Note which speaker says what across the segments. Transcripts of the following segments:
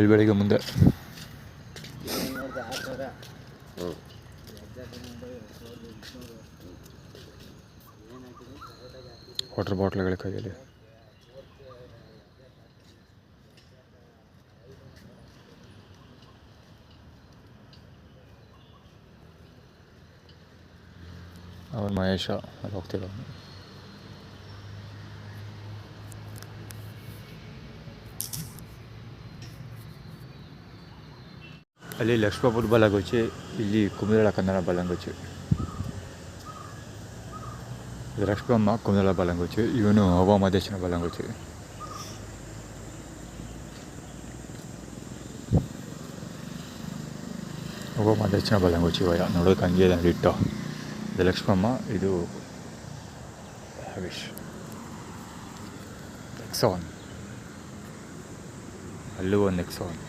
Speaker 1: ಬೆಳಿಗ್ಗೆ ಮುಂದೆ ವಾಟರ್ ಬಾಟ್ಲ್ಗಳ ಕೈಯಲ್ಲಿ ಅವನು ಮಹೇಶ ಅಲ್ಲಿ ಹೋಗ್ತಿರೋ ಅಲ್ಲಿ ಲಕ್ಷ್ಮಪುರ ಬಲಂಗೊಚ್ಚಿ, ಇಲ್ಲಿ ಕುಮದಳ ಕನ್ನಡ ಬಲಂಗೊಚ್ಚಿ. ಲಕ್ಷ್ಮಮ್ಮ ಕುಮದಳ ಬಲಂಗೊಚ್ಚಿ, ಇವನು ಹವಾಮಹದೇಶನ ಬಲಂಗೊಚ್ಚಿ. ಹವಾಮಹದೇಶನ ಬಲಂಗೊಚ್ಚಿ ವಯ ನೋಡೋಕೆ ಹಂಗೆ ಇಟ್ಟು. ಇದು ಲಕ್ಷ್ಮಮ್ಮ, ಇದು ಹರೀಶ್. ನೆಕ್ಸಾನ್, ಅಲ್ಲೂ ಒಂದು ನೆಕ್ಸಾನ್.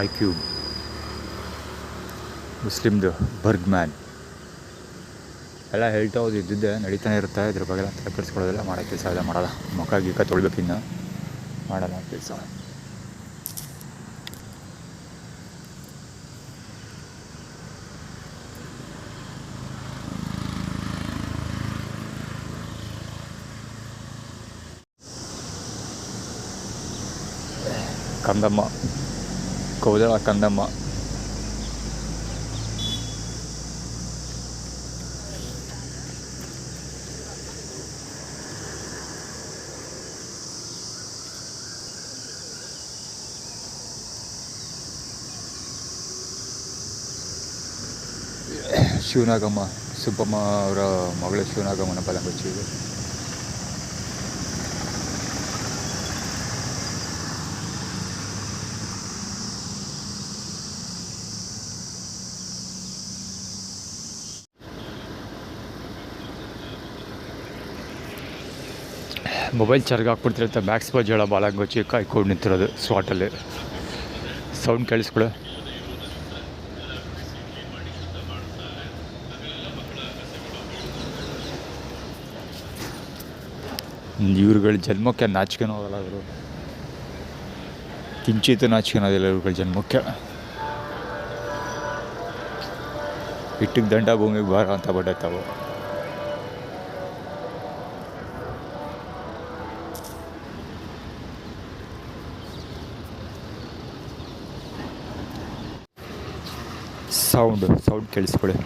Speaker 1: ಐಕ್ಯೂಬ್, ಮುಸ್ಲಿಮ್ದು ಬರ್ಗ್ಮ್ಯಾನ್ ಎಲ್ಲ ಹೇಳ್ತಾ ಹೋದು ಇದ್ದಿದ್ದೆ ನಡೀತಾನೆ ಇರುತ್ತೆ. ಇದ್ರ ಬಗ್ಗೆ ಎಲ್ಲ ತಲೆ ಕೆಡಿಸ್ಕೊಳ್ಳೋದೆಲ್ಲ ಮಾಡೋ ಕೆಲಸ ಎಲ್ಲ ಮಾಡೋಲ್ಲ. ಮುಖ ಗೀಕ ತೊಳ್ಬೇಕಿನ್ನು ಮಾಡಲ್ಲ ಕೆಲಸ. ಕಂದಮ್ಮ, ಕೌದಳ ಕಂದಮ್ಮ. ಶಿವನಾಗಮ್ಮ, ಸುಬ್ಬಮ್ಮ ಅವರ ಮಗಳು ಶಿವನಾಗಮ್ಮನ ಬಲಂಗೊಚ್ಚಿ ಇದು. ಮೊಬೈಲ್ ಚಾರ್ಜ್ ಹಾಕ್ಬಿಡ್ತಿರುತ್ತೆ. ಮ್ಯಾಕ್ಸ್ ಬಜ್ಜಳ ಬಲಂಗೊಚ್ಚಿ ಕಾಯ್ಕೊಂಡು ನಿಂತಿರೋದು ಸ್ಪಾಟಲ್ಲಿ. ಸೌಂಡ್ ಕೇಳಿಸ್ಕೊಳ್ಳೋ. ಇವ್ರುಗಳ ಜನ್ಮಕ್ಕೆ ನಾಚಿಕೆನೂ ಹೋಗಲ್ಲ. ಅವರು ಕಿಂಚಿತ್ತು ನಾಚಿಕೆನೋದಿಲ್ಲ ಇವ್ರುಗಳ ಜನ್ಮಕ್ಕೆ. ಇಟ್ಟಿಗೆ ದಂಡ ಭೂಮಿಗೆ ಬಾರ ಅಂತ ಬಡ್ಡೈತಾವು. ಸೌಂಡ್ ಕೇಳಿಸ್ಕೊಳ್ಳಿ.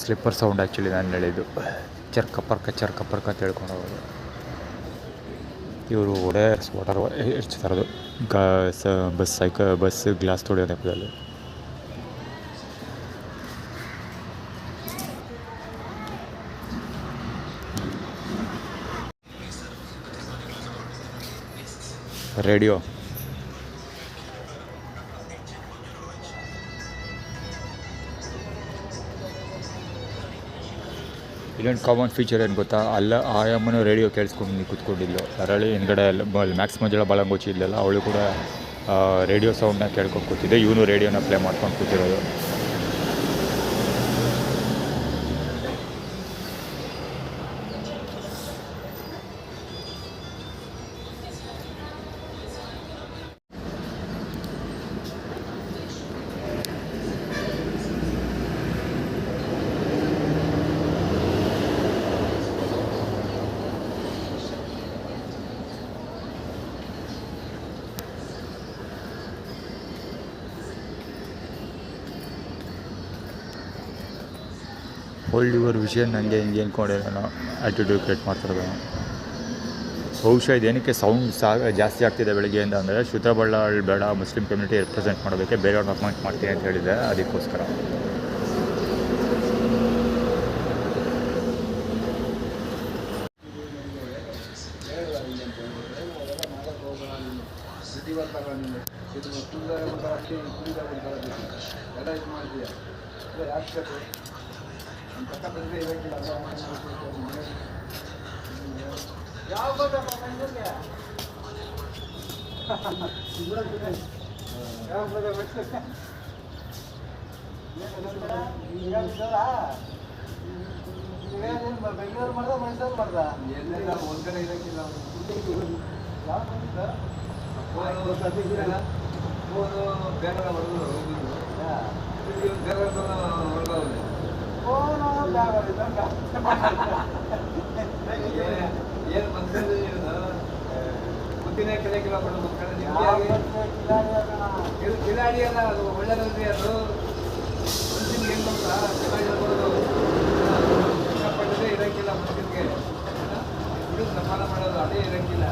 Speaker 1: ಸ್ಲಿಪ್ಪರ್ ಸೌಂಡ್ ಆ್ಯಕ್ಚುಲಿ ನಾನು ಹೇಳಿದ್ದು. ಚರ್ಕ ಪರ್ಕ ತಿಳ್ಕೊಂಡು ಹೋಗೋದು. ಇವರು ಒಡೆ ವಾಟರ್ ಹೆಚ್ಚು ಥರದ್ದು ಬಸ್ ಗ್ಲಾಸ್ ತೊಳೆಯೋ ನೆಪದಲ್ಲಿ. ರೇಡಿಯೋ, ಇಲ್ಲೊಂದು ಕಾಮನ್ ಫೀಚರ್ ಏನು ಗೊತ್ತಾ, ಅಲ್ಲ ಆಯಮ್ಮನೂ ರೇಡಿಯೋ ಕೇಳಿಸ್ಕೊಂಡು ಕೂತ್ಕೊಂಡಿದ್ಲು. ಅದರಲ್ಲಿ ಹಿಂದ್ಗಡೆ ಮ್ಯಾಕ್ಸ್ ಮಂಜಳ ಬಲಂಗೊಚ್ಚಿ ಇಲ್ಲಲ್ಲ, ಅವಳು ಕೂಡ ರೇಡಿಯೋ ಸೌಂಡನ್ನ ಕೇಳ್ಕೊಂಡು ಕೂತಿದ್ದೆ. ಇವನು ರೇಡಿಯೋನ ಪ್ಲೇ ಮಾಡ್ಕೊಂಡು ಕೂತಿರೋದು. ಹೋಲ್ಡ್ ಯುವರ್ ವಿಷನ್ ನನಗೆ ಹಿಂಗೆ ಅಂದ್ಕೊಂಡಿರೋಣ ಆ್ಯಟಿಟ್ಯೂಡ್ ಕ್ರಿಯೇಟ್ ಮಾಡ್ತಿರೋದು. ಬಹುಶಃ ಇದೇನಕ್ಕೆ ಸೌಂಡ್ ಜಾಸ್ತಿ ಆಗ್ತಿದೆ ಬೆಳಗ್ಗೆಯಿಂದ ಅಂದರೆ, ಶ್ರುತಬಳ್ಳಾಳ್ ಬೇಡ, ಮುಸ್ಲಿಂ ಕಮ್ಯುನಿಟಿ ರೆಪ್ರೆಸೆಂಟ್ ಮಾಡೋದಕ್ಕೆ ಬೇರೆಯವ್ರನ್ನ ಅಪಾಯಿಂಟ್ ಮಾಡ್ತೀನಿ ಅಂತ ಹೇಳಿದೆ. ಅದಕ್ಕೋಸ್ಕರ
Speaker 2: ಎಲ್ಲ ಇದು ಮಾಡಿದೀಯ ಯಾಕೆ ಯಾವ ಬೆಂಗಳೂರು ಮಾಡ್ದ ಮೈಸೂರು ಮಾಡ್ದ ಎಲ್ಲೆಲ್ಲ ಒಂದ್ ಕಡೆ ಇರಕ್ಕಿಲ್ಲ ಫೋನು ಬೇಗ ಹೊಡೆದು ಬೇಗ ಹೊಡೆದವ್ರೆ ಫೋನು ಏನು ಮನ್ಸಲ್ಲಿ ಬುದ್ಧಿನೇ ಕಲಿಯಕ್ಕಿಲ್ಲ ಕೊಡು ಮಕ್ಕಳ ಕಿಲಾಡಿ ಅಲ್ಲ ಅದು ಒಳ್ಳೆಯದಲ್ರಿ ಅದು ಮನ್ಸಿಗೆ ಏನು ಗೊತ್ತಾ ಚೆನ್ನಾಗಿರ್ಬೋದು ಕಷ್ಟಪಟ್ಟದೇ ಇರೋಕ್ಕಿಲ್ಲ ಮನ್ಸಿಗೆ ಬಿಡು ಸಮಾನ ಮಾಡೋದು ಅದೇ ಇರೋಕ್ಕಿಲ್ಲ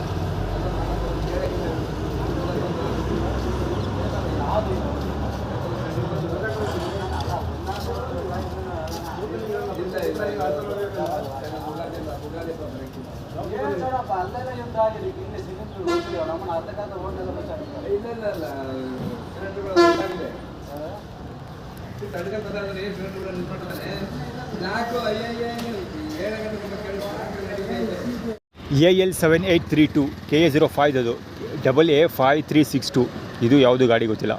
Speaker 1: AL7832 KA05 ಅದು AA5362 ಇದು ಯಾವುದು ಗಾಡಿ ಗೊತ್ತಿಲ್ಲ.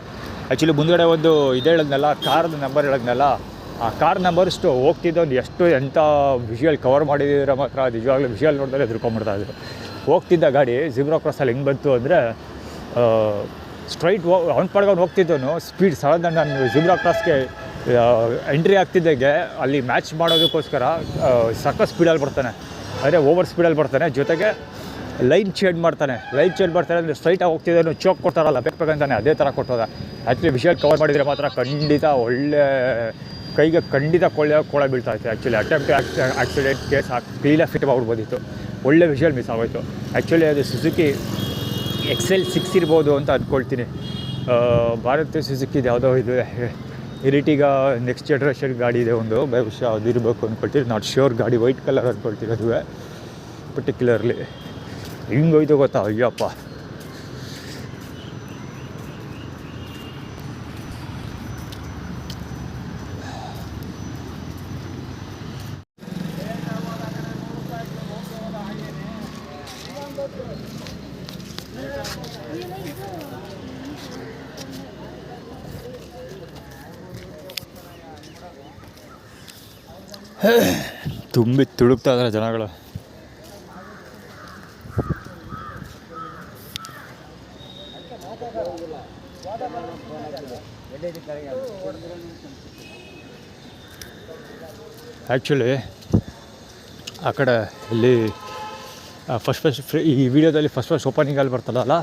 Speaker 1: ಆ್ಯಕ್ಚುಲಿ ಮುಂದುಗಡೆ ಒಂದು ಇದು ಹೇಳಿದ್ನಲ್ಲ, ಕಾರ್ದು ನಂಬರ್ ಹೇಳಿದ್ನಲ್ಲ, ಆ ಕಾರ್ ನಂಬರ್ಷ್ಟು ಹೋಗ್ತಿದ್ದೊಂದು ಎಷ್ಟು ಎಂಥ ವಿಷುವಲ್ ಕವರ್ ಮಾಡಿದ್ರೆ ಮಾತ್ರ ನಿಜವಾಗ್ಲೂ ವಿಷುವಲ್ ನೋಡಿದ್ರೆ ಎದುರ್ಕೊಂಡ್ಬಿಡ್ತಾಯಿದ್ರು. ಹೋಗ್ತಿದ್ದ ಗಾಡಿ ಜಿಬ್ರಾ ಕ್ರಾಸಲ್ಲಿ ಹೆಂಗೆ ಬಂತು ಅಂದರೆ ಸ್ಟ್ರೈಟ್ ಅವ್ನು ಪಡ್ಕೊಂಡು ಹೋಗ್ತಿದ್ದವನು ಸ್ಪೀಡ್ ಸಡನ್ ನಾನು ಜಿಬ್ರಾ ಕ್ರಾಸ್ಗೆ ಎಂಟ್ರಿ ಆಗ್ತಿದ್ದಾಗೆ ಅಲ್ಲಿ ಮ್ಯಾಚ್ ಮಾಡೋದಕ್ಕೋಸ್ಕರ ಸಖತ್ ಸ್ಪೀಡಲ್ಲಿ ಬರ್ತಾನೆ, ಅಂದರೆ ಓವರ್ ಸ್ಪೀಡಲ್ಲಿ ಬರ್ತಾನೆ. ಜೊತೆಗೆ ಲೈನ್ ಚೇಂಜ್ ಮಾಡ್ತಾನೆ ಅಂದರೆ ಸ್ಟ್ರೈಟಾಗಿ ಹೋಗ್ತಿದ್ದವನು ಚೋಕ್ ಕೊಡ್ತಾರಲ್ಲ ಬೇಕಂತಾನೆ ಅದೇ ಥರ ಕೊಟ್ಟೋದ. ಆ್ಯಕ್ಚುಲಿ ವಿಷುವಲ್ ಕವರ್ ಮಾಡಿದರೆ ಮಾತ್ರ ಖಂಡಿತ ಒಳ್ಳೆ ಕೈಗೆ ಖಂಡಿತ ಕೋಳ ಬೀಳ್ತಾ ಇತ್ತು. ಆ್ಯಕ್ಚುಲಿ ಅಟೆಂಪ್ಟ್ ಆಕ್ಸಿಡೆಂಟ್ ಕೇಸ್ ಕ್ಲೀನಾಗಿ ಫಿಟ್ ಮಾಡ್ಬೋದಿತ್ತು. ಒಳ್ಳೆ ವಿಷುವಲ್ ಮಿಸ್ ಆಗೋಯ್ತು. ಆ್ಯಕ್ಚುಲಿ ಅದು ಸುಜುಕಿ XL6 ಇರ್ಬೋದು ಅಂತ ಅಂದ್ಕೊಳ್ತೀನಿ. ಭಾರತ್ ಸುಜುಕಿದು ಯಾವುದೋ ಇದು ಇರಿಟಿಗ ನೆಕ್ಸ್ಟ್ ಜನ್ರೇಷನ್ ಗಾಡಿ ಇದೆ ಒಂದು, ಬಹುಶಃ ಅದು ಇರಬೇಕು ಅಂದ್ಕೊಳ್ತೀನಿ. Not sure. ಗಾಡಿ ವೈಟ್ ಕಲರ್ ಅಂದ್ಕೊಳ್ತೀನಿ ಅದುವೇ ಪರ್ಟಿಕ್ಯುಲರ್ಲಿ. ಹಿಂಗೋಯ್ತು ಗೊತ್ತಾ, ಅಯ್ಯಪ್ಪ. ತುಂಬಿ ತುಳುಕ್ತಾ ಇದ್ದಾರೆ ಜನಗಳು. ಆ್ಯಕ್ಚುಲಿ ಆ ಕಡೆ ಇಲ್ಲಿ ಫಸ್ಟ್ ಈ ವಿಡಿಯೋದಲ್ಲಿ ಫಸ್ಟ್ ಓಪನಿಂಗಲ್ಲಿ ಬರ್ತಾರಲ್ಲ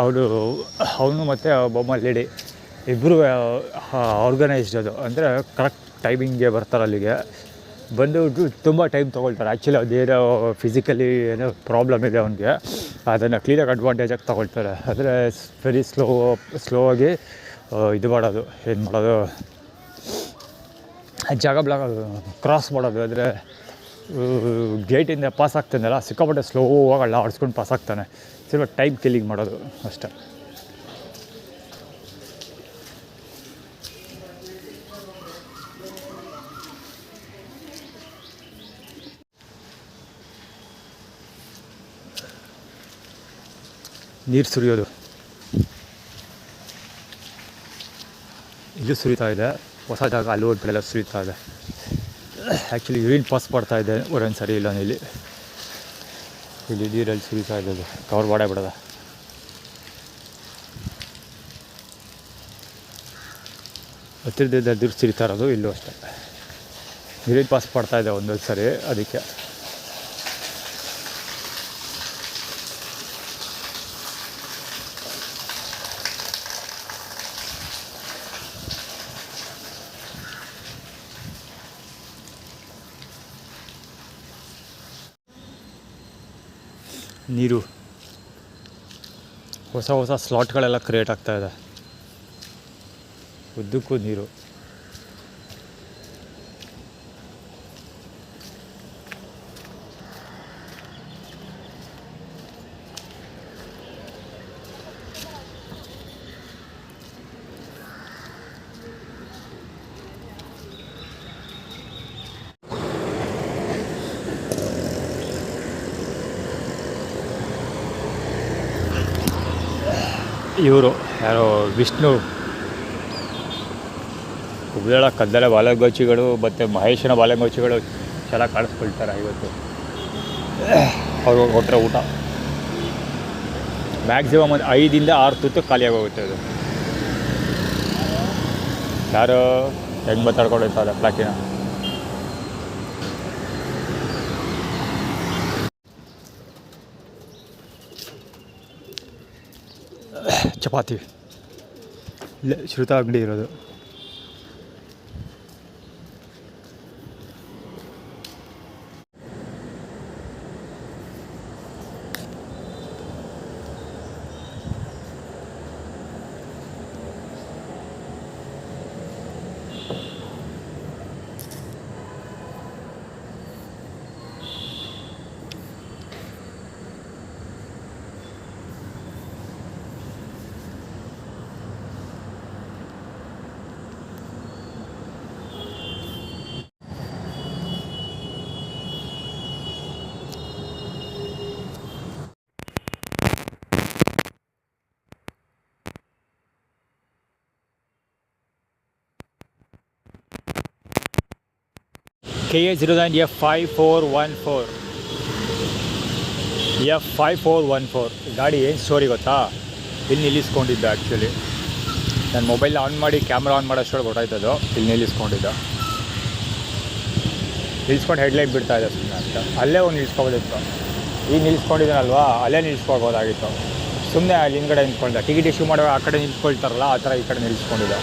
Speaker 1: ಅವನು ಮತ್ತು ಒಬ್ಬ ಲೇಡಿ ಇಬ್ಬರು ಆರ್ಗನೈಸ್ಡ್. ಅದು ಅಂದರೆ ಕರೆಕ್ಟ್ ಟೈಮಿಂಗ್ಗೆ ಬರ್ತಾರೆ ಅಲ್ಲಿಗೆ ಬಂದು ತುಂಬ ಟೈಮ್ ತೊಗೊಳ್ತಾರೆ. ಆ್ಯಕ್ಚುಲಿ ಅದೇನೋ ಫಿಸಿಕಲಿ ಏನೋ ಪ್ರಾಬ್ಲಮ್ ಇದೆ ಅವನಿಗೆ, ಅದನ್ನು ಕ್ಲೀನಾಗಿ ಅಡ್ವಾಂಟೇಜಾಗಿ ತೊಗೊಳ್ತಾರೆ. ಅಂದರೆ ವೆರಿ ಸ್ಲೋ ಆಗಿ ಇದು ಮಾಡೋದು, ಏನು ಮಾಡೋದು, ಜಾಗ ಕ್ರಾಸ್ ಮಾಡೋದು. ಅಂದರೆ ಗೇಟಿಂದ ಪಾಸ್ ಆಗ್ತಾನಲ್ಲ ಸಿಕ್ಕಾಪಟ್ಟೆ ಸ್ಲೋವಾಗಿ ಅಲ್ಲ ಆಡಿಸ್ಕೊಂಡು ಪಾಸ್ ಆಗ್ತಾನೆ. ಸ್ವಲ್ಪ ಟೈಮ್ ಕಿಲ್ಲಿಂಗ್ ಮಾಡೋದು ಅಷ್ಟೇ. ನೀರು ಸುರಿಯೋದು ಇದು ಸುರಿತಾ ಇದೆ. ಹೊಸ ಜಾಗ ಅಲ್ಲಿ ಹೋದ್ಬಿಡೆಲ್ಲ ಸುರಿತಾ ಇದೆ. ಆ್ಯಕ್ಚುಲಿ ಯೂರಿನ್ ಪಾಸ್ ಮಾಡ್ತಾ ಇದೆ ಒಂದೊಂದು ಸರಿ ಇಲ್ಲ ಇಲ್ಲಿ ನೀರಲ್ಲಿ ಸುರಿತಾ ಇದೆ. ಅದು ಕವರ್ ಮಾಡೇ ಬಿಡೋದ. ಹತ್ತಿರದಿಂದ ನೀರು ಸುರಿತಾ ಇರೋದು ಇಲ್ಲೂ ಅಷ್ಟೇ. ಯೂರಿನ್ ಪಾಸ್ ಮಾಡ್ತಾ ಇದೆ ಒಂದೊಂದು ಸರಿ, ಅದಕ್ಕೆ. ನೀರು ಹೊಸ ಸ್ಲಾಟ್ಗಳೆಲ್ಲ ಕ್ರಿಯೇಟ್ ಆಗ್ತಾಯಿದೆ. ಉದ್ದಕ್ಕೂ ನೀರು. ಇವರು ಯಾರೋ ವಿಷ್ಣು ಕುಬ್ಬೇಳ ಕದ್ದಲ ಬಾಲಗೋಚಿಗಳು ಮತ್ತು ಮಹೇಶನ ಬಾಲಗೋಚಿಗಳು ಚೆನ್ನಾಗಿ ಕಾಣಿಸ್ಕೊಳ್ತಾರೆ ಇವತ್ತು. ಅವರು ಕೊಟ್ಟರೆ ಊಟ ಮ್ಯಾಕ್ಸಿಮಮ್ ಒಂದು 5-6 ತುತ್ತು ಖಾಲಿಯಾಗೋಗುತ್ತೆ ಅದು. ಯಾರು ಹೆಂಗೆ ಮಾತಾಡ್ಕೊಂಡು ಹೋಗ್ತಾರೆ ಪ್ಲಾಟಿನ. ಚಪಾತಿ ಇಲ್ಲೇ ಶ್ರುತ ಅಂಗಡಿ ಇರೋದು. KA09F5414 F5414 ಗಾಡಿ ಏನು ಸ್ಟೋರಿ ಗೊತ್ತಾ? ಇಲ್ಲಿ ನಿಲ್ಲಿಸ್ಕೊಂಡಿದ್ದ. ಆ್ಯಕ್ಚುಲಿ ನಾನು ಮೊಬೈಲ್ ಆನ್ ಮಾಡಿ ಕ್ಯಾಮ್ರಾ ಆನ್ ಮಾಡೋಷ್ಟೊಳಗೆ ಗೊತ್ತಾಯ್ತದು ಇಲ್ಲಿ ನಿಲ್ಲಿಸ್ಕೊಂಡಿದ್ದ. ನಿಲ್ಸ್ಕೊಂಡು ಹೆಡ್ಲೈಟ್ ಬಿಡ್ತಾಯಿದ್ದೆ ಸುಮ್ಮನೆ ಅಂತ. ಅಲ್ಲೇ ಒಂದು ನಿಲ್ಸ್ಕೊಬೋದಿತ್ತು. ಈಗ ನಿಲ್ಸ್ಕೊಂಡಿದ್ದಾನಲ್ವಾ, ಅಲ್ಲೇ ನಿಲ್ಸ್ಕೊಳ್ಬೋದಾಗಿತ್ತು. ಸುಮ್ಮನೆ ಅಲ್ಲಿ ಹಿಂದ್ಗಡೆ ನಿಂತ್ಕೊಂಡ. ಟಿಕೆಟ್ ಇಶ್ಯೂ ಮಾಡುವಾಗ ಆ ಕಡೆ ನಿಲ್ಸ್ಕೊಳ್ತಾರಲ್ಲ, ಆ ಥರ ಈ ಕಡೆ ನಿಲ್ಸ್ಕೊಂಡಿದ್ದ.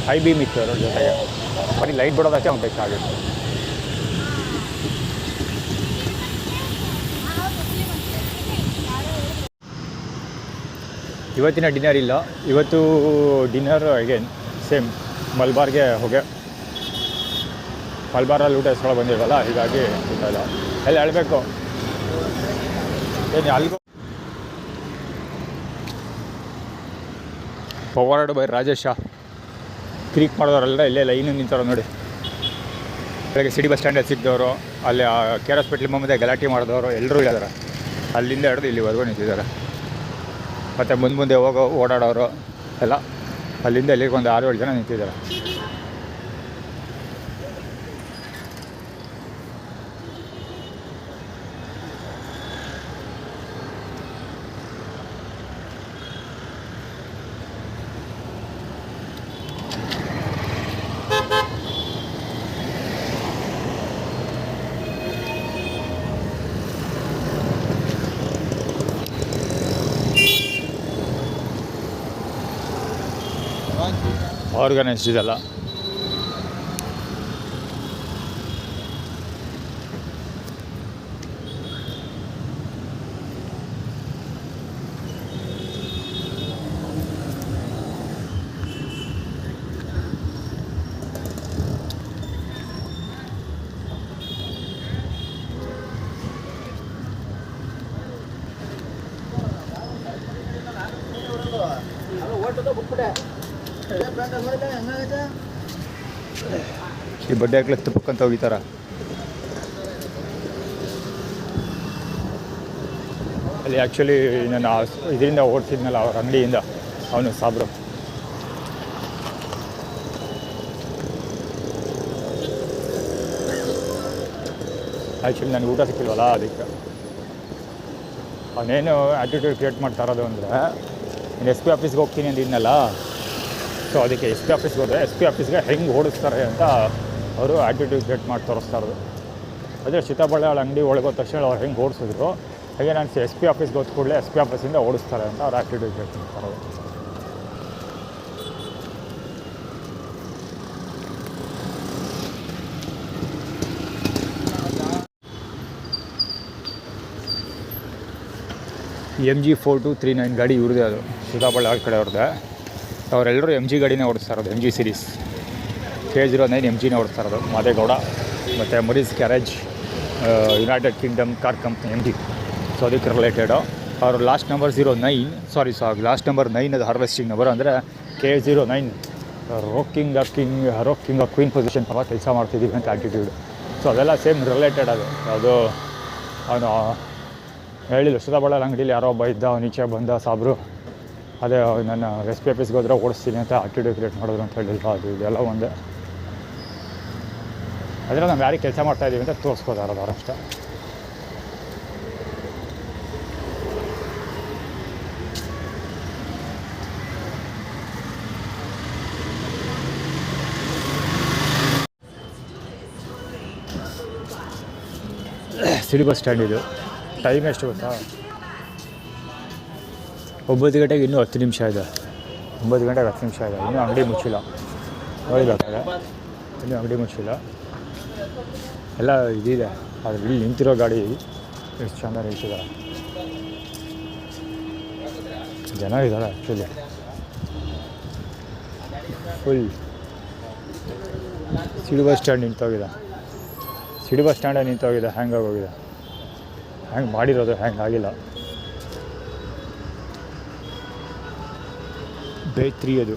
Speaker 1: ಹೈ ಬೀಮ್ ಇತ್ತು ಅದ್ರ ಜೊತೆಗೆ. ಬರೀ ಲೈಟ್ ಬಿಡೋದಕ್ಕೆ ಅವ್ನು ಬೇಕಾಗಿತ್ತು. ಇವತ್ತಿನ ಡಿನ್ನರ್ ಇಲ್ಲ. ಇವತ್ತು ಡಿನ್ನರ್ ಅಗೇನ್ ಸೇಮ್ ಮಲ್ಬಾರ್ಗೆ ಹೋಗೆ. ಮಲ್ಬಾರಲ್ಲಿ ಊಟ ಹೆಸ್ಕೊಳ್ಳೋ ಬಂದಿರಲ್ಲ, ಹೀಗಾಗಿ ಊಟ ಇಲ್ಲ. ಎಲ್ಲ ಹೇಳಬೇಕು ಏನು ಅಲ್ಲಿಗೂ ಪವಾರ್ಡ್ ಬೈ ರಾಜೇಶ ಕ್ರೀಕ್ ಮಾಡಿದವರೆಲ್ಲ ಇಲ್ಲೇ ಲೈನು ನಿಂತಾರೋ ನೋಡಿ. ಬೆಳಗ್ಗೆ ಸಿಟಿ ಬಸ್ ಸ್ಟ್ಯಾಂಡಲ್ಲಿ ಸಿಕ್ಕಿದವರು, ಅಲ್ಲಿ KR ಹಾಸ್ಪಿಟ್ಲ್ ಮುಂದೆ ಗಲಾಟೆ ಮಾಡಿದವರು ಎಲ್ಲರೂ ಇದ್ದಾರೆ. ಅಲ್ಲಿಂದ ಹಿಡಿದು ಇಲ್ಲಿವರೆಗೂ ನಿಂತಿದ್ದಾರೆ. ಮತ್ತು ಮುಂದೆ ಓಡಾಡೋರು ಎಲ್ಲ ಅಲ್ಲಿಂದ ಇಲ್ಲಿಗೆ ಒಂದು 6-7 ಜನ ನಿಂತಿದ್ದಾರೆ. ಆರ್ಗನೈಸ್ಡ್ ಇದೆಲ್ಲ. ಈ ಬಡ್ಡೆ ಹಾಕ್ಲಿಕ್ಕೆ ತುಪ್ಪಕ್ಕಂತ ಹೋಗಿತಾರ. ಅಲ್ಲಿ ಆ್ಯಕ್ಚುಲಿ ನಾನು ಇದರಿಂದ ಓಡಿಸಿದ್ನಲ್ಲ ಅವ್ರ ಅಂಗಡಿಯಿಂದ, ಅವನು ಸಾಬ್ರು. ಆ್ಯಕ್ಚುಲಿ ನನಗೆ ಊಟ ಸಿಕ್ಕಿಲ್ವಲ್ಲ, ಅದಕ್ಕೆ ಅವನೇನು ಆ್ಯಟಿಟ್ಯೂಡ್ ಕ್ರಿಯೇಟ್ ಮಾಡ್ತಾ ಇರೋದು ಅಂದರೆ, ನಾನು SP ಆಫೀಸ್ಗೆ ಹೋಗ್ತೀನಿ ಅಂದಿದ್ನಲ್ಲ, ಸೊ ಅದಕ್ಕೆ SP ಆಫೀಸ್ಗೆ ಹೋದರೆ SP ಆಫೀಸ್ಗೆ ಹೆಂಗೆ ಓಡಿಸ್ತಾರೆ ಅಂತ ಅವರು ಆ್ಯಟಿಟ್ಯೂಡ್ ಕ್ರಿಯೇಟ್ ಮಾಡಿ ತೋರಿಸ್ತಾ ಇರೋದು. ಅದೇ ಸೀತಾಬಳ್ಳಾಳ ಅಂಗಡಿ ಒಳಗೆ ಹೋದ ತಕ್ಷಣ ಅವ್ರು ಹೆಂಗೆ ಓಡಿಸಿದ್ರು, ಹಾಗೆ ನಾನು SP ಆಫೀಸ್ಗೆ ಹೋದ ಕೂಡಲೇ SP ಆಫೀಸಿಂದ ಓಡಿಸ್ತಾರೆ ಅಂತ ಅವ್ರು ಆ್ಯಟಿಟ್ಯೂಡ್ ಕ್ರಿಯೇಟ್ ಮಾಡ್ತಾ ಇರೋದು. MG4239 ಗಾಡಿ ಇವ್ರದ್ದೇ, ಅದು ಸೀತಾಬಳ್ಳಾಳ ಕಡೆ ಅವ್ರದ್ದೇ. ಅವರೆಲ್ಲರೂ MG ಗಾಡಿನೇ ಓಡಿಸ್ತಾ ಇರೋದು. MG ಸೀರೀಸ್ K09 MGನೇ ಓಡಿಸ್ತಾ ಇರೋದು. ಮಾದೇಗೌಡ ಮತ್ತು Morris garage, United Kingdom car company MG. So ಅದಕ್ಕೆ ರಿಲೇಟೆಡು ಅವರು ಲಾಸ್ಟ್ ನಂಬರ್ 09 ಲಾಸ್ಟ್ ನಂಬರ್ 9 ಅದು ಹಾರ್ವೆಸ್ಟಿಂಗ್ ನಂಬರ್. ಅಂದರೆ K09 ರೋಕಿಂಗ್ ಕ್ವೀನ್ ಪೊಸಿಷನ್ ಪರ ಕೆಲಸ ಮಾಡ್ತಿದ್ದೀವಿ ಅಂತ ಆ್ಯಟಿಟ್ಯೂಡ್. ಸೊ ಅದೆಲ್ಲ ಸೇಮ್ ರಿಲೇಟೆಡ್. ಅದು ಯಾವುದೋ ಅವನು ಹೇಳಿಲ್ಲ, ಶ್ರೀತಾಬಳ್ಳಾರಿ ಅಂಗಡೀಲಿ ಯಾರೋ ಒಬ್ಬ ಇದ್ದ, ಅವ್ನು ಈಚೆ ಬಂದ ಸಾಬ್ರು, ಅದೇ ನನ್ನ ಎಸ್ ಪಿ ಆಫೀಸ್ಗೆ ಹೋದ್ರೆ ಓಡಿಸ್ತೀನಿ ಅಂತ ಆಟಿಟ್ಯೂಡ್ ಕ್ರಿಯೇಟ್ ಮಾಡಿದ್ರು ಅಂತ ಹೇಳಿಲ್ಲ. ಅದು ಇದೆಲ್ಲ ಒಂದೇ. ಆದರೆ ನಾವು ಯಾರಿಗೆ ಕೆಲಸ ಮಾಡ್ತಾಯಿದ್ದೀವಿ ಅಂತ ತೋರಿಸ್ಕೋತಾರೆ ಅವ್ರು ಅಷ್ಟೇ. ಸಿಟಿ ಬಸ್ ಸ್ಟ್ಯಾಂಡ್ ಇದು. ಟೈಮ್ ಎಷ್ಟು ಗೊತ್ತಾ? 9 ಗಂಟೆಗೆ ಇನ್ನೂ 10 ನಿಮಿಷ ಇದೆ. 9 ಗಂಟೆಗೆ 10 ನಿಮಿಷ ಇದೆ. ಇನ್ನೂ ಅಂಗಡಿ ಮುಚ್ಚಿಲ್ಲ. ನೋಡಿಬೇಕಾದ್ರೆ ಇನ್ನೂ ಅಂಗಡಿ ಮುಚ್ಚಿಲ್ಲ. ಎಲ್ಲ ಇದಿದೆ. ಆದರೆ ಇಲ್ಲಿ ನಿಂತಿರೋ ಗಾಡಿ ಎಷ್ಟು ಚೆಂದ ನಿಲ್ಸಿದ್ದಾರೆ. ಜನ ಇದ್ದಾರೆ actually full. City bus stand ನಿಂತೋಗಿದೆ. ಸಿಟಿ ಬಸ್ ಸ್ಟ್ಯಾಂಡೇ ನಿಂತೋಗಿದೆ. ಹ್ಯಾಂಗ್ ಆಗೋಗಿದೆ. ಹ್ಯಾಂಗ್ ಮಾಡಿರೋದು, ಹ್ಯಾಂಗ್ ಆಗಿಲ್ಲ. ಬೇಜ್ 3 ಅದು.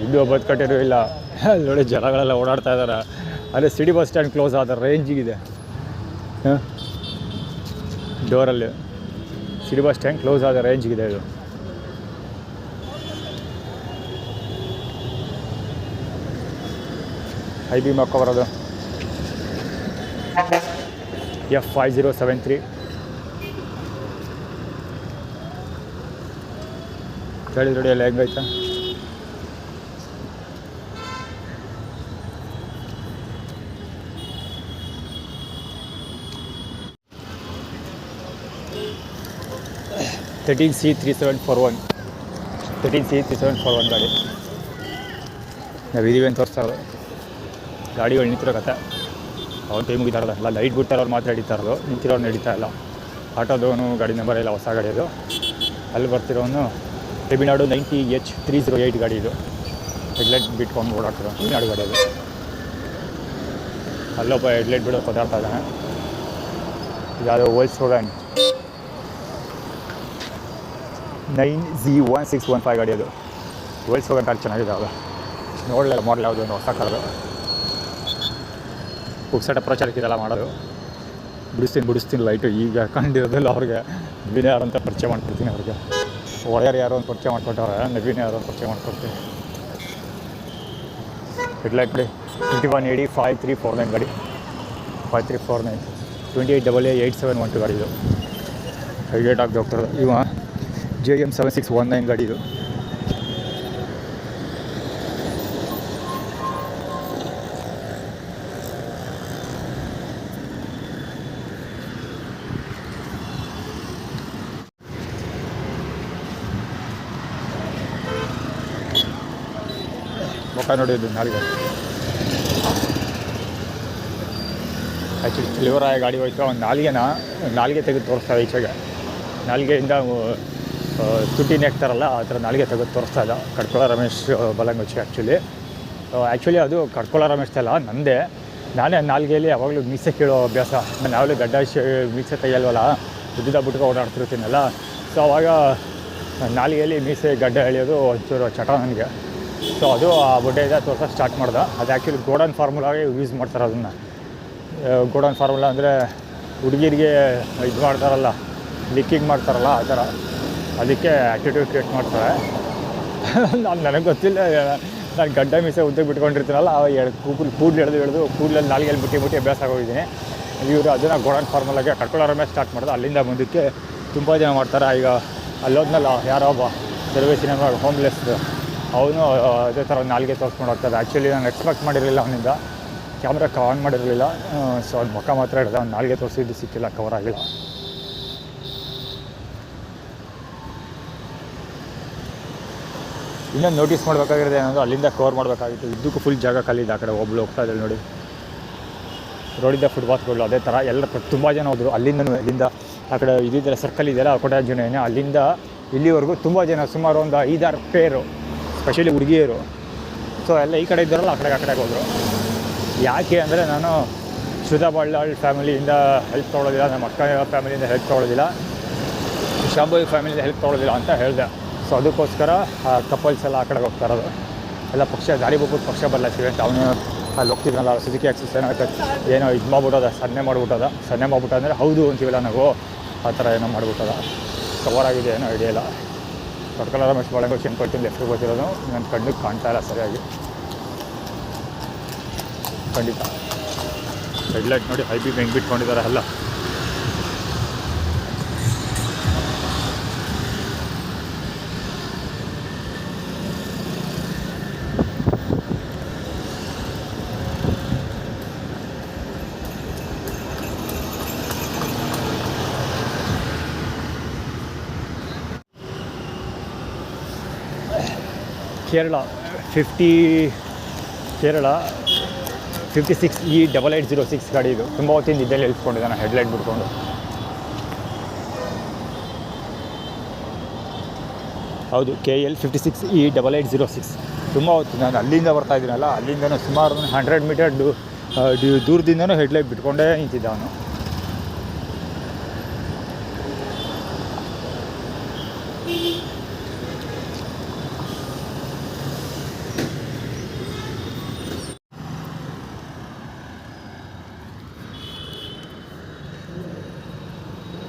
Speaker 1: ಇನ್ನೂ 9 ಗಂಟೆನೂ ಇಲ್ಲ. ಅಲ್ಲಿ ನೋಡಿ ಜನಗಳೆಲ್ಲ ಓಡಾಡ್ತಾ ಇದ್ದಾರೆ. ಅದೇ ಸಿಟಿ ಬಸ್ ಸ್ಟ್ಯಾಂಡ್ ಕ್ಲೋಸ್ ಆದ ರೇಂಜಿಗಿದೆ. ಡೋರಲ್ಲಿ ಸಿಟಿ ಬಸ್ ಸ್ಟ್ಯಾಂಡ್ ಕ್ಲೋಸ್ ಆದ ರೇಂಜಿಗಿದೆ ಇದು. IB ಮಕ್ಕ ಬರೋದು F5073 ಹೇಳಿದ್ ನೋಡಿ. ಎಲ್ಲ ಹೆಂಗೈತೆ? (13C3741) 13C3741 ಗಾಡಿ ನಾವು ಇದೀವಿ ಅಂತ ತೋರಿಸ್ತಾ ಇರೋದು. ಗಾಡಿಗಳು ನಿಂತಿರೋ ಕತೆ ಅವ್ರ ಟೈಮ್ ಮುಗಿತಾರಲ್ಲ. ಎಲ್ಲ ಲೈಟ್ ಬಿಡ್ತಾರೆ, ಅವ್ರು ಮಾತ್ರ ಹಿಡಿತಾ ಇರೋದು. ನಿಂತಿರೋರು ನಡೀತಾ ಇಲ್ಲ. ಆಟೋದವನು ಗಾಡಿ ನಂಬರ್ ಇಲ್ಲ, ಹೊಸ ಗಾಡಿ ಅದು. ಅಲ್ಲಿ ಬರ್ತಿರೋನು ತಮಿಳ್ನಾಡು 90H308 ಗಾಡಿ ಇದು. ಹೆಡ್ಲೈಟ್ ಬಿಟ್ಕೊಂಡು ಓಡಾಡ್ತಿರೋ ತಮಿಳ್ನಾಡು ಗಾಡಿ ಅದು. ಅಲ್ಲೊಬ್ಬ ಹೆಡ್ಲೈಟ್ ಬಿಡೋದು ಪದಾರ್ಥ ಇದ್ದಾನೆ. ಯಾವುದೋ ವೋಲ್ಕ್ಸ್ವ್ಯಾಗನ್ 9Z1615 ಗಾಡಿ ಅದು. ವೋಲ್ಕ್ಸ್ವ್ಯಾಗನ್ ಕಾರ್ ಚೆನ್ನಾಗಿದೆ. ಅವಾಗ ನೋಡಲಿಲ್ಲ ಮಾಡಲ್ ಯಾವುದು ಒಂದು ಹೊಸ ಕಾರ್ದು. ಪುಕ್ಸಟ ಪ್ರಚಾರಕ್ಕಿದೆಲ್ಲ ಮಾಡೋದು. ಬಿಡಿಸ್ತೀನಿ ಲೈಟು. ಈಗ ಕಂಡಿರೋದಿಲ್ಲ ಅವ್ರಿಗೆ. ನವೀನ್ ಯಾರು ಅಂತ ಪರಿಚಯ ಮಾಡ್ಕೊಡ್ತೀನಿ ಅವ್ರಿಗೆ. ಒಳ್ಳೆಯರು ಯಾರು ಅಂತ ಪರಿಚಯ ಮಾಡಿಕೊಟ್ಟವ್ರೆ. ನವೀನ್ ಯಾರು ಅಂತ ಪರಿಚಯ ಮಾಡ್ಕೊಡ್ತೀನಿ. ಹೆಡ್ಲೈಟ್ ಬಿಡಿ 21805349 ಗಾಡಿ. 5349 28AA8712 ಗಾಡಿ ಇದು. ಹೈಗೇಟ್ ಆಗಿ ಹೋಗ್ತಾರೆ. ಇವ JM7619 ಗಾಡಿ ಇದು. ಮುಖ ನೋಡಿದ್ದು ನಾಲ್ಗೆ ಆ್ಯಕ್ಚುಲಿ ಡೆಲಿವರ್ ಆಗಿ ಗಾಡಿ ಹೋಯ್ತು. ಅವ್ನು ನಾಲ್ಗೆ ತೆಗೆದು ತೋರಿಸ್ತಾ ಈಚೆಗೆ. ನಾಲ್ಗೆಯಿಂದ ತುಟಿ ನೆಕ್ತಾರಲ್ಲ ಆ ಥರ ನಾಲ್ಗೆ ತೆಗೆದು ತೋರಿಸ್ತಾ ಇದ್ದ. ಕಡ್ಕೊಳ ರಮೇಶ್ ಬಲಂಗುಚ್ಚಿ ಆ್ಯಕ್ಚುಲಿ ಅದು ಕಡ್ಕೊಳ ರಮೇಶ್ ಅಲ್ಲ, ನಂದೇ. ನಾನೇ ನಾಲ್ಗೆಯಲ್ಲಿ ಯಾವಾಗಲೂ ಮೀಸೆ ಕೀಳೋ ಅಭ್ಯಾಸ. ನಾನು ಯಾವಾಗಲೂ ಗಡ್ಡ ಮೀಸೆ ತೆಗಿಯಲ್ವಲ್ಲ, ಉದ್ದ ಬಿಟ್ಕೊ ಓಡಾಡ್ತಿರ್ತೀನಲ್ಲ. ಸೊ ಆವಾಗ ನಾಲ್ಗೆಯಲ್ಲಿ ಮೀಸೆ ಗಡ್ಡ ಎಳೆಯೋದು ಒಂಚೂರು ಚಟ ನನಗೆ. ಸೊ ಅದು ಆ ಬೊಡ್ಡೆಯಿಂದ ತೋರ್ಸೋಕೆ ಸ್ಟಾರ್ಟ್ ಮಾಡ್ದೆ. ಅದು ಆ್ಯಕ್ಚುಲಿ ಗೋಡನ್ ಫಾರ್ಮುಲಾಗೆ ಯೂಸ್ ಮಾಡ್ತಾರೆ ಅದನ್ನು. ಗೋಡನ್ ಫಾರ್ಮುಲಾ ಅಂದರೆ ಹುಡುಗಿರಿಗೆ ಇದು ಮಾಡ್ತಾರಲ್ಲ, ಲಿಕ್ಕಿಂಗ್ ಮಾಡ್ತಾರಲ್ಲ ಆ ಥರ. ಅದಕ್ಕೆ ಆ್ಯಟಿಟ್ಯೂಡ್ ಕ್ರಿಯೇಟ್ ಮಾಡ್ತಾರೆ. ನನಗೆ ಗೊತ್ತಿಲ್ಲ. ನಾನು ಗಡ್ಡ ಮೀಸೆ ಉದ್ದಕ್ಕೆ ಬಿಟ್ಕೊಂಡಿರ್ತೀನಲ್ಲ, ಕೂದಲು ಎಳೆದು ಕೂದಲಲ್ಲಿ ನಾಲ್ಗೆಲ್ಲಿ ಬಿಟ್ಟು ಅಭ್ಯಾಸ ಆಗೋಗಿದ್ದೀನಿ. ಇವರು ಅದನ್ನು ಗೋಡನ್ ಫಾರ್ಮುಲಾಗೆ ಕಟ್ಕೊಳ್ಳೋ ಮೇಲೆ ಸ್ಟಾರ್ಟ್ ಮಾಡಿದೆ. ಅಲ್ಲಿಂದ ಮುಂದಕ್ಕೆ ತುಂಬ ಜನ ಮಾಡ್ತಾರೆ. ಈಗ ಅಲ್ಲೋದ್ನಲ್ಲ ಯಾರೋ ಒಬ್ಬ ಸರ್ವೇಸಿನ ಹೋಮ್ಲೆಸ್, ಅವನು ಅದೇ ಥರ ನಾಲ್ಗೆ ತೋರಿಸ್ಕೊಂಡು ಹೋಗ್ತದೆ. ಆ್ಯಕ್ಚುಲಿ ನಾನು ಎಕ್ಸ್ಪೆಕ್ಟ್ ಮಾಡಿರಲಿಲ್ಲ ಅವನಿಂದ. ಕ್ಯಾಮ್ರಾ ಆನ್ ಮಾಡಿರಲಿಲ್ಲ. ಸೊ ಅದು ಮುಖ ಮಾತ್ರ ಹಿಡಿದ. ಅವ್ನು ನಾಲ್ಗೆ ತೋರಿಸಿದ್ದು ಸಿಕ್ಕಿಲ್ಲ, ಕವರ್ ಆಗಿಲ್ಲ. ಇನ್ನೊಂದು ನೋಟಿಸ್ ಮಾಡಬೇಕಾಗಿರೋದು ಏನಂದ್ರೆ ಅಲ್ಲಿಂದ ಕವರ್ ಮಾಡಬೇಕಾಗಿತ್ತು. ಇದಕ್ಕೂ ಫುಲ್ ಜಾಗ ಖಾಲಿ ಇದೆ. ಆ ಕಡೆ ಒಬ್ಳು ಹೋಗ್ತಾ ಇದ್ದಾಳೆ ನೋಡಿ, ರೋಡಿಂದ ಫುಟ್ಪಾತ್ಗಳು. ಅದೇ ಥರ ಎಲ್ಲ ತುಂಬ ಜನ ಹೋದರು. ಅಲ್ಲಿಂದ ಆ ಕಡೆ ಇದಿದ್ದಾರೆ, ಸರ್ಕಲ್ ಇದೆಯಲ್ಲ ಕೋಟಾಂಜನೇಯ, ಅಲ್ಲಿಂದ ಇಲ್ಲಿವರೆಗೂ ತುಂಬ ಜನ, ಸುಮಾರು ಒಂದು 5-6 ಪೇರು, ಸ್ಪೆಷಲಿ ಹುಡುಗಿಯರು. ಸೊ ಎಲ್ಲ ಈ ಕಡೆ ಇದ್ದಾರಲ್ಲ ಆ ಕಡೆಗೆ ಹೋದರು. ಯಾಕೆ ಅಂದರೆ ನಾನು ಶ್ರೀತಾಬಳ್ಳಾರಿ ಫ್ಯಾಮಿಲಿಯಿಂದ ಹೆಲ್ಪ್ ತೊಗೊಳ್ಳೋದಿಲ್ಲ, ನಮ್ಮ ಅಕ್ಕ ಫ್ಯಾಮಿಲಿಯಿಂದ ಹೆಲ್ಪ್ ತೊಗೊಳ್ಳೋದಿಲ್ಲ, ಶಾಂಭವಿ ಫ್ಯಾಮಿಲಿಯಿಂದ ಹೆಲ್ಪ್ ತೊಗೊಳ್ಳೋದಿಲ್ಲ ಅಂತ ಹೇಳಿದೆ. ಸೊ ಅದಕ್ಕೋಸ್ಕರ ಕಪಲ್ಸ್ ಎಲ್ಲ ಆ ಕಡೆಗೆ ಹೋಗ್ತಾ ಇರೋದು. ಎಲ್ಲ ಪಕ್ಷ ದಾರಿ ಹೋಗ್ಬಿಟ್ಟು ಪಕ್ಷ ಬದಲಾಯಿಸಿವೆ ಅಂತ ಅವನು ಅಲ್ಲಿ ಹೋಗ್ತಿದ್ನಲ್ಲ ಸುಜುಕಿ ಆಕ್ಸಿಸ್ ಏನಾಗುತ್ತೆ ಏನೋ ಇದು ಮಾಡ್ಬಿಟ್ಟದ ಸನ್ನೆ ಮಾಡ್ಬಿಟ್ಟ ಅಂದರೆ ಹೌದು ಅಂತೀವಲ್ಲ ನಾವು ಆ ಥರ ಏನೋ ಮಾಡ್ಬಿಟ್ಟದ ಕವರಾಗಿದೆ ಏನೋ ಐಡಿಯಾ ಇಲ್ಲ. ದೊಡ್ಡ ರಮೇಶ್ ಬಾಳಂಗ ಕೊಡ್ತೀನಿ ಲೆಫ್ಟಿಗೆ ಗೊತ್ತಿರೋದು ನನ್ನ ಕಣ್ಣಿಗೆ ಕಾಣ್ತಾ ಇಲ್ಲ ಸರಿಯಾಗಿ ಖಂಡಿತ. ಹೆಡ್ಲೈಟ್ ನೋಡಿ ಹೈ ಬೀಮ್ ಹೆಂಗೆ ಬಿಟ್ಕೊಂಡಿದ್ದಾರೆ ಅಲ್ಲ. ಕೇರಳ 56E8806 ಗಾಡಿ ಇದು. ತುಂಬ ಹೊತ್ತಿಂದ ಇದ್ದಲ್ಲಿ ನಿಲ್ಸ್ಕೊಂಡಿದ್ದಾನೆ ಹೆಡ್ಲೈಟ್ ಬಿಟ್ಕೊಂಡು. ಹೌದು KL 56E8806. ತುಂಬ ಹೊತ್ತು ನಾನು ಅಲ್ಲಿಂದ ಬರ್ತಾ ಇದ್ದೀನಲ್ಲ, ಅಲ್ಲಿಂದನೂ ಸುಮಾರು 100 ಮೀಟರ್ ದೂರದಿಂದನೂ ಹೆಡ್ಲೈಟ್ ಬಿಟ್ಕೊಂಡೇ ನಿಂತಿದ್ದ ಅವನು.